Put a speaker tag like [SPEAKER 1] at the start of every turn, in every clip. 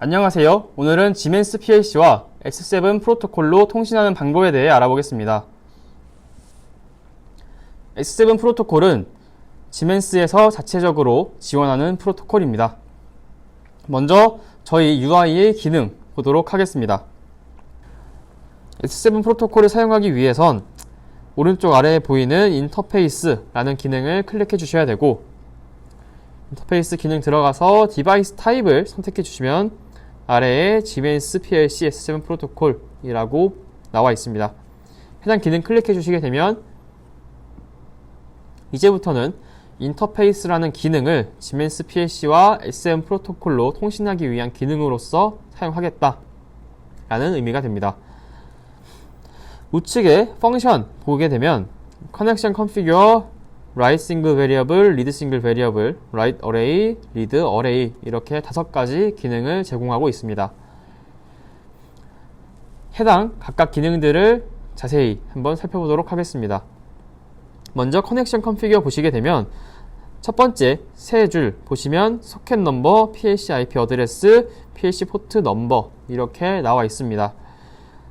[SPEAKER 1] 안녕하세요. 오늘은 지멘스 PLC와 X7 프로토콜로 통신하는 방법에 대해 알아보겠습니다. X7 프로토콜은 지멘스에서 자체적으로 지원하는 프로토콜입니다. 먼저 저희 UI의 기능 보도록 하겠습니다. X7 프로토콜을 사용하기 위해선 오른쪽 아래에 보이는 인터페이스라는 기능을 클릭해 주셔야 되고, 인터페이스 기능 들어가서 디바이스 타입을 선택해 주시면 아래에 지멘스 PLC S7 프로토콜이라고 나와 있습니다. 해당 기능 클릭해 주시게 되면 이제부터는 인터페이스라는 기능을 지멘스 PLC와 S7 프로토콜로 통신하기 위한 기능으로서 사용하겠다 라는 의미가 됩니다. 우측에 펑션 보게 되면 커넥션 컨피규어, write single variable, read single variable, write array, read array 이렇게 5가지 기능을 제공하고 있습니다. 해당 각각 기능들을 자세히 한번 살펴보도록 하겠습니다. 먼저 커넥션 컨피규어 보시게 되면 첫 번째 세 줄 보시면 소켓 넘버, PLC IP 어드레스, PLC 포트 넘버 이렇게 나와 있습니다.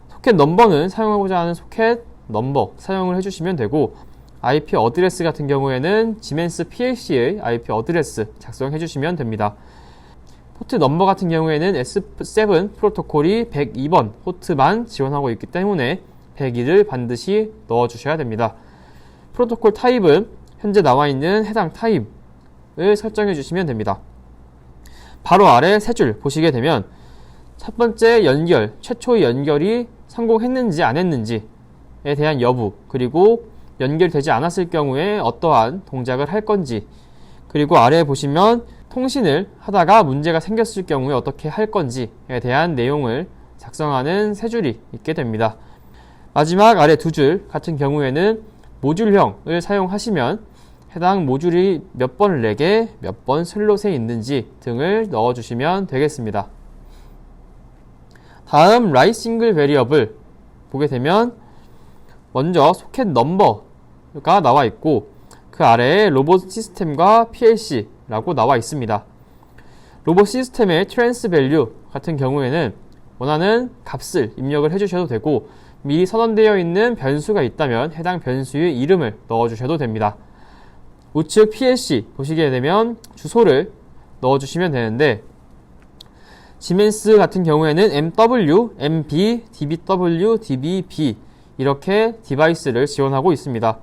[SPEAKER 1] 소켓 넘버는 사용하고자 하는 소켓 넘버 사용을 해주시면 되고, IP 어드레스 같은 경우에는 지멘스 PLC의 IP 어드레스 작성해 주시면 됩니다. 포트 넘버 같은 경우에는 S7 프로토콜이 102번 포트만 지원하고 있기 때문에 102를 반드시 넣어 주셔야 됩니다. 프로토콜 타입은 현재 나와 있는 해당 타입을 설정해 주시면 됩니다. 바로 아래 세 줄 보시게 되면 첫 번째 연결, 최초의 연결이 성공했는지 안 했는지에 대한 여부, 그리고 연결되지 않았을 경우에 어떠한 동작을 할 건지, 그리고 아래에 보시면 통신을 하다가 문제가 생겼을 경우에 어떻게 할 건지에 대한 내용을 작성하는 세 줄이 있게 됩니다. 마지막 아래 두 줄 같은 경우에는 모듈형을 사용하시면 해당 모듈이 몇 번 렉에 몇 번 슬롯에 있는지 등을 넣어주시면 되겠습니다. 다음 write single variable 보게 되면 먼저 소켓 넘버가 나와 있고, 그 아래에 로봇 시스템과 PLC라고 나와 있습니다. 로봇 시스템의 트랜스 밸류 같은 경우에는 원하는 값을 입력을 해주셔도 되고, 미리 선언되어 있는 변수가 있다면 해당 변수의 이름을 넣어주셔도 됩니다. 우측 PLC 보시게 되면 주소를 넣어주시면 되는데, 지멘스 같은 경우에는 MW, MB, DBW, DBB 이렇게 디바이스를 지원하고 있습니다.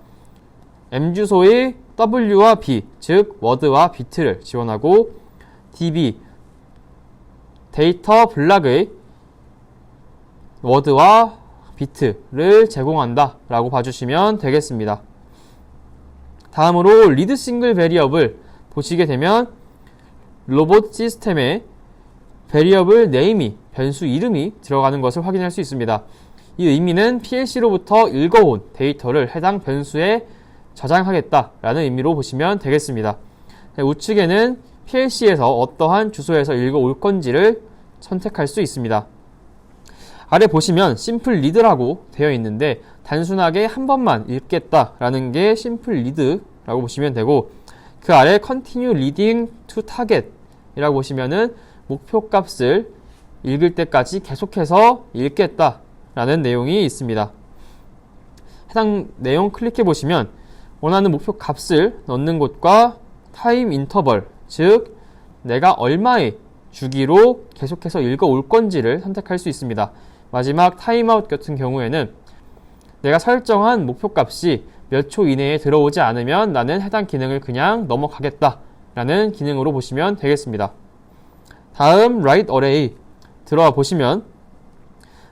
[SPEAKER 1] M 주소의 W와 B, 즉 워드와 비트를 지원하고, DB, 데이터 블락의 워드와 비트를 제공한다 라고 봐주시면 되겠습니다. 다음으로 리드 싱글 베리어블 보시게 되면 로봇 시스템에 베리어블 네임이, 변수 이름이 들어가는 것을 확인할 수 있습니다. 이 의미는 PLC로부터 읽어온 데이터를 해당 변수에 저장하겠다라는 의미로 보시면 되겠습니다. 우측에는 PLC에서 어떠한 주소에서 읽어올 건지를 선택할 수 있습니다. 아래 보시면 simple read라고 되어 있는데 단순하게 한 번만 읽겠다라는 게 simple read라고 보시면 되고, 그 아래 continue reading to target 이라고 보시면은 목표 값을 읽을 때까지 계속해서 읽겠다 라는 내용이 있습니다. 해당 내용 클릭해 보시면 원하는 목표 값을 넣는 곳과 타임 인터벌, 즉 내가 얼마의 주기로 계속해서 읽어 올 건지를 선택할 수 있습니다. 마지막 타임아웃 같은 경우에는 내가 설정한 목표 값이 몇 초 이내에 들어오지 않으면 나는 해당 기능을 그냥 넘어가겠다 라는 기능으로 보시면 되겠습니다. 다음 write array 들어와 보시면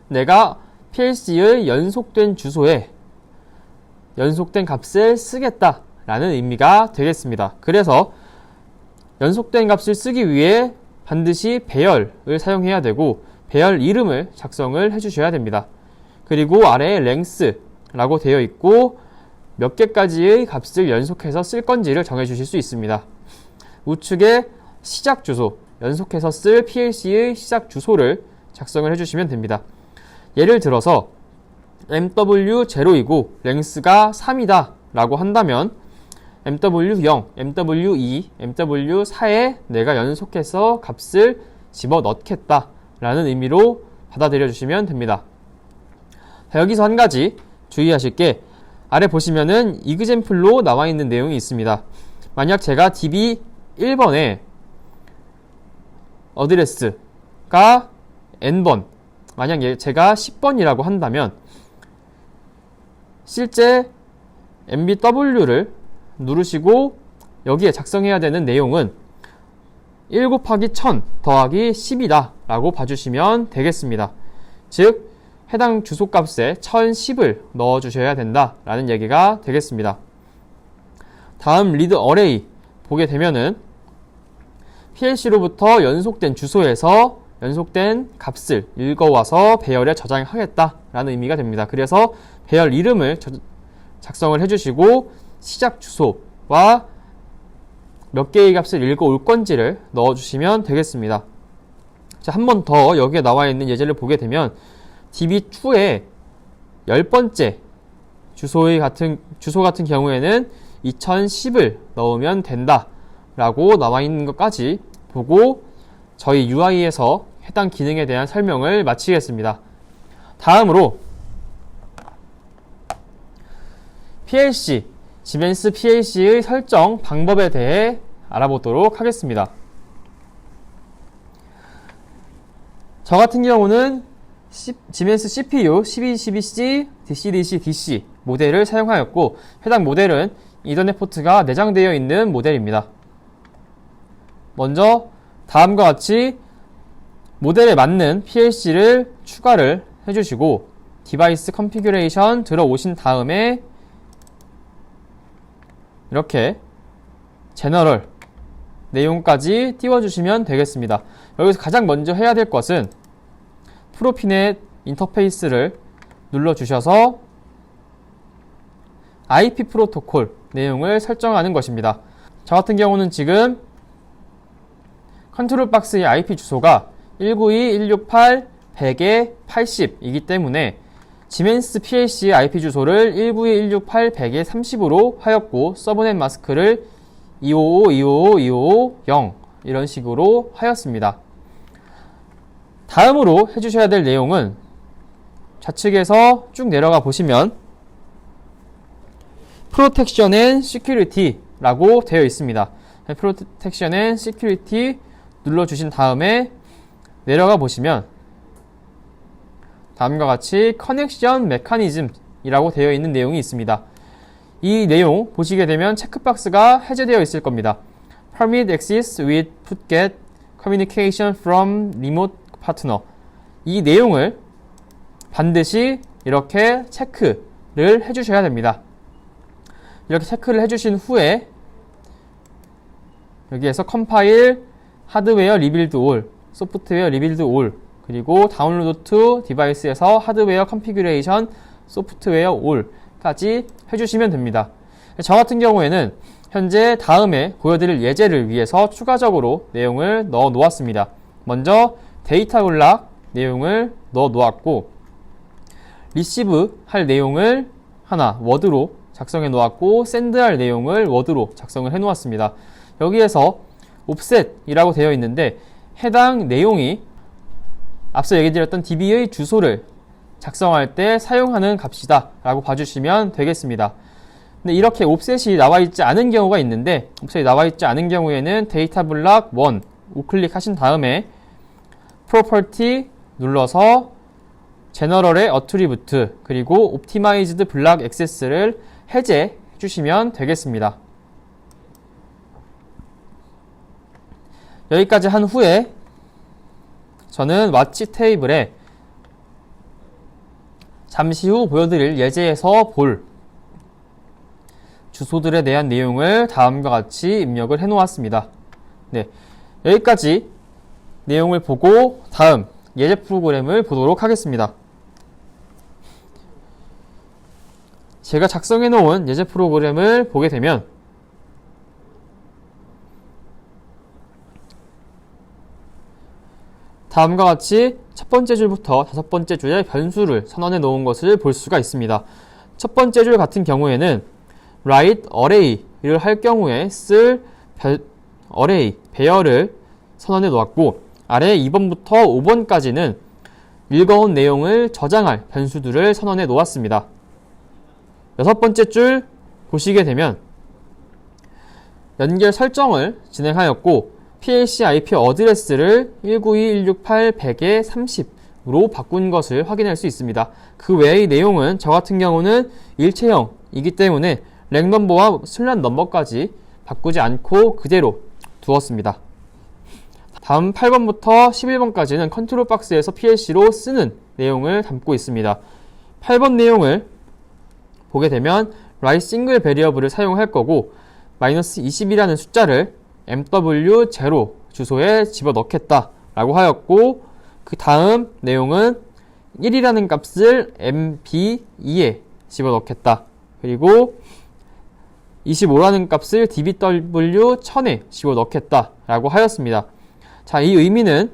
[SPEAKER 1] 내가 PLC의 연속된 주소에 연속된 값을 쓰겠다 라는 의미가 되겠습니다. 그래서 연속된 값을 쓰기 위해 반드시 배열을 사용해야 되고, 배열 이름을 작성을 해주셔야 됩니다. 그리고 아래에 length라고 되어 있고 몇 개까지의 값을 연속해서 쓸 건지를 정해주실 수 있습니다. 우측에 시작 주소, 연속해서 쓸 PLC의 시작 주소를 작성을 해주시면 됩니다. 예를 들어서 MW0이고 length가 3이다 라고 한다면 MW0, MW2, MW4에 내가 연속해서 값을 집어넣겠다 라는 의미로 받아들여 주시면 됩니다. 자, 여기서 한 가지 주의하실 게 아래 보시면은 이그젬플로 나와 있는 내용이 있습니다. 만약 제가 DB 1번에 어드레스가 n번, 만약 제가 10번이라고 한다면 실제 MBW를 누르시고 여기에 작성해야 되는 내용은 1 곱하기 1000 더하기 10이다 라고 봐주시면 되겠습니다. 즉 해당 주소값에 1010을 넣어주셔야 된다 라는 얘기가 되겠습니다. 다음 리드 어레이 보게 되면은 PLC로부터 연속된 주소에서 연속된 값을 읽어와서 배열에 저장하겠다 라는 의미가 됩니다. 그래서 배열 이름을 작성을 해주시고 시작 주소와 몇 개의 값을 읽어올 건지를 넣어주시면 되겠습니다. 자, 한 번 더 여기에 나와 있는 예제를 보게 되면 DB2의 10번째 주소 같은 경우에는 2010을 넣으면 된다 라고 나와 있는 것까지 보고 저희 UI에서 해당 기능에 대한 설명을 마치겠습니다. 다음으로 PLC, 지멘스 PLC의 설정 방법에 대해 알아보도록 하겠습니다. 저 같은 경우는 지멘스 CPU 1212C DC-DC 모델을 사용하였고 해당 모델은 이더넷 포트가 내장되어 있는 모델입니다. 먼저 다음과 같이 모델에 맞는 PLC를 추가를 해주시고 디바이스 컨피규레이션 들어오신 다음에 이렇게 제너럴 내용까지 띄워주시면 되겠습니다. 여기서 가장 먼저 해야 될 것은 프로피넷 인터페이스를 눌러주셔서 IP 프로토콜 내용을 설정하는 것입니다. 저 같은 경우는 지금 컨트롤 박스의 IP 주소가 192.168.100에80이기 때문에 지멘스 PLC의 IP 주소를 192.168.100에30으로 하였고 서브넷 마스크를 255.255.255.0 이런 식으로 하였습니다. 다음으로 해주셔야 될 내용은 좌측에서 쭉 내려가 보시면 Protection and Security 라고 되어 있습니다. Protection and Security 눌러주신 다음에 내려가 보시면 다음과 같이 Connection Mechanism 이라고 되어 있는 내용이 있습니다. 이 내용 보시게 되면 체크박스가 해제되어 있을 겁니다. Permit access with putget communication from remote partner. 이 내용을 반드시 이렇게 체크를 해주셔야 됩니다. 이렇게 체크를 해주신 후에 여기에서 컴파일, 하드웨어 리빌드 올, 소프트웨어 리빌드 올, 그리고 다운로드 투 디바이스에서 하드웨어 컨피규레이션, 소프트웨어 올까지 해주시면 됩니다. 저 같은 경우에는 현재 다음에 보여드릴 예제를 위해서 추가적으로 내용을 넣어 놓았습니다. 먼저 데이터 연락 내용을 넣어 놓았고 리시브 할 내용을 하나 워드로 작성해 놓았고 샌드 할 내용을 워드로 작성을 해 놓았습니다. 여기에서 옵셋이라고 되어 있는데 해당 내용이 앞서 얘기 드렸던 DB의 주소를 작성할 때 사용하는 값이다 라고 봐주시면 되겠습니다. 근데 이렇게 옵셋이 나와 있지 않은 경우가 있는데 옵셋이 나와 있지 않은 경우에는 데이터 블락 1 우클릭 하신 다음에 프로퍼티 눌러서 제너럴의 어트리부트 그리고 옵티마이즈드 블락 액세스를 해제해 주시면 되겠습니다. 여기까지 한 후에 저는 와치 테이블에 잠시 후 보여드릴 예제에서 볼 주소들에 대한 내용을 다음과 같이 입력을 해 놓았습니다. 네, 여기까지 내용을 보고 다음 예제 프로그램을 보도록 하겠습니다. 제가 작성해 놓은 예제 프로그램을 보게 되면 다음과 같이 첫 번째 줄부터 다섯 번째 줄에 변수를 선언해 놓은 것을 볼 수가 있습니다. 첫 번째 줄 같은 경우에는 write array를 할 경우에 쓸 array, 배열을 선언해 놓았고 아래 2번부터 5번까지는 읽어온 내용을 저장할 변수들을 선언해 놓았습니다. 6번째 줄 보시게 되면 연결 설정을 진행하였고 PLC IP 어드레스를 192.168.100에 30으로 바꾼 것을 확인할 수 있습니다. 그 외의 내용은 저 같은 경우는 일체형이기 때문에 렉 넘버와 슬롯 넘버까지 바꾸지 않고 그대로 두었습니다. 다음 8번부터 11번까지는 컨트롤 박스에서 PLC로 쓰는 내용을 담고 있습니다. 8번 내용을 보게 되면 write single variable을 사용할 거고 -20이라는 숫자를 MW0 주소에 집어넣겠다 라고 하였고, 그 다음 내용은 1이라는 값을 MB2에 집어넣겠다. 그리고 25라는 값을 DBW1000에 집어넣겠다 라고 하였습니다. 자, 이 의미는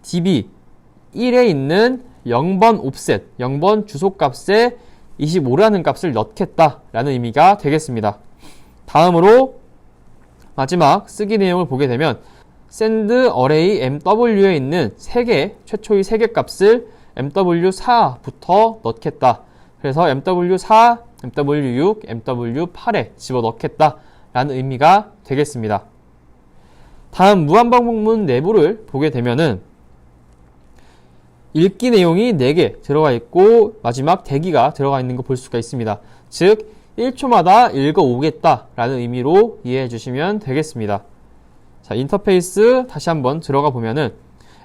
[SPEAKER 1] DB1에 있는 0번 옵셋, 0번 주소값에 25라는 값을 넣겠다 라는 의미가 되겠습니다. 다음으로 마지막 쓰기 내용을 보게 되면 send array MW에 있는 최초의 3개 값을 MW4부터 넣겠다. 그래서 MW4, MW6, MW8에 집어넣겠다 라는 의미가 되겠습니다. 다음 무한반복문 내부를 보게 되면은 읽기 내용이 4개 들어가 있고 마지막 대기가 들어가 있는 거 볼 수가 있습니다. 즉 1초마다 읽어오겠다 라는 의미로 이해해 주시면 되겠습니다. 자, 인터페이스 다시 한번 들어가 보면은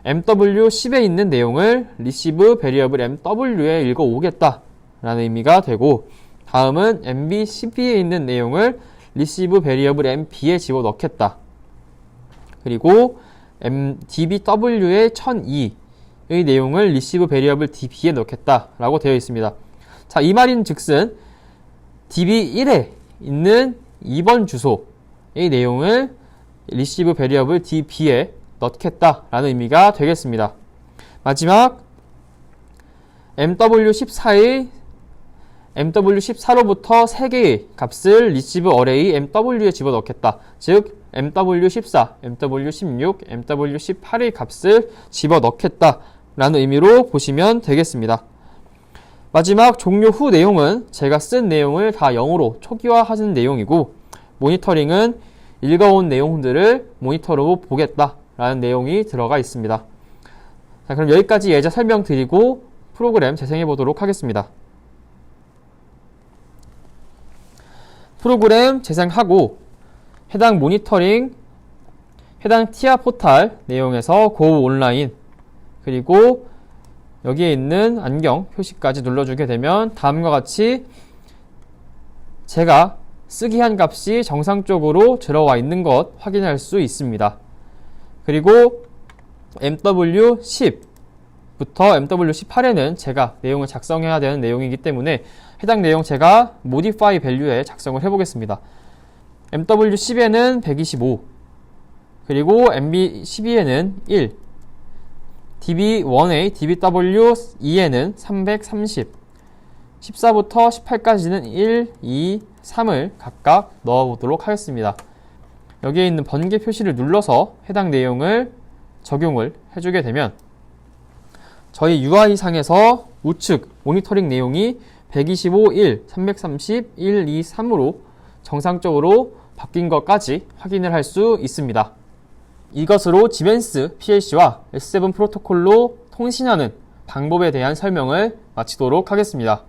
[SPEAKER 1] MW10에 있는 내용을 receive variable MW에 읽어오겠다 라는 의미가 되고, 다음은 MB12에 있는 내용을 receive variable MB에 집어넣겠다. 그리고 DBW의 1002의 내용을 receive variable DB에 넣겠다 라고 되어 있습니다. 자, 이 말인 즉슨 DB1에 있는 2번 주소의 내용을 receive variable DB에 넣겠다 라는 의미가 되겠습니다. 마지막 MW14로부터 3개의 값을 receive array MW에 집어넣겠다. 즉 MW14, MW16, MW18의 값을 집어넣겠다 라는 의미로 보시면 되겠습니다. 마지막 종료 후 내용은 제가 쓴 내용을 다 0으로 초기화하는 내용이고, 모니터링은 읽어온 내용들을 모니터로 보겠다 라는 내용이 들어가 있습니다. 자, 그럼 여기까지 예제 설명드리고 프로그램 재생해 보도록 하겠습니다. 프로그램 재생하고 해당 모니터링, 해당 티아 포탈 내용에서 고 온라인, 그리고 여기에 있는 안경 표시까지 눌러주게 되면 다음과 같이 제가 쓰기 한 값이 정상적으로 들어와 있는 것 확인할 수 있습니다. 그리고 MW10부터 MW18에는 제가 내용을 작성해야 되는 내용이기 때문에 해당 내용 제가 modify value에 작성을 해보겠습니다. MW10에는 125, 그리고 MB12에는 1, DB1A, DBW2에는 330, 14부터 18까지는 1, 2, 3을 각각 넣어보도록 하겠습니다. 여기에 있는 번개 표시를 눌러서 해당 내용을 적용을 해주게 되면 저희 UI상에서 우측 모니터링 내용이 125, 1, 330, 1, 2, 3으로 정상적으로 바뀐 것까지 확인을 할 수 있습니다. 이것으로 지벤스 PLC와 S7 프로토콜로 통신하는 방법에 대한 설명을 마치도록 하겠습니다.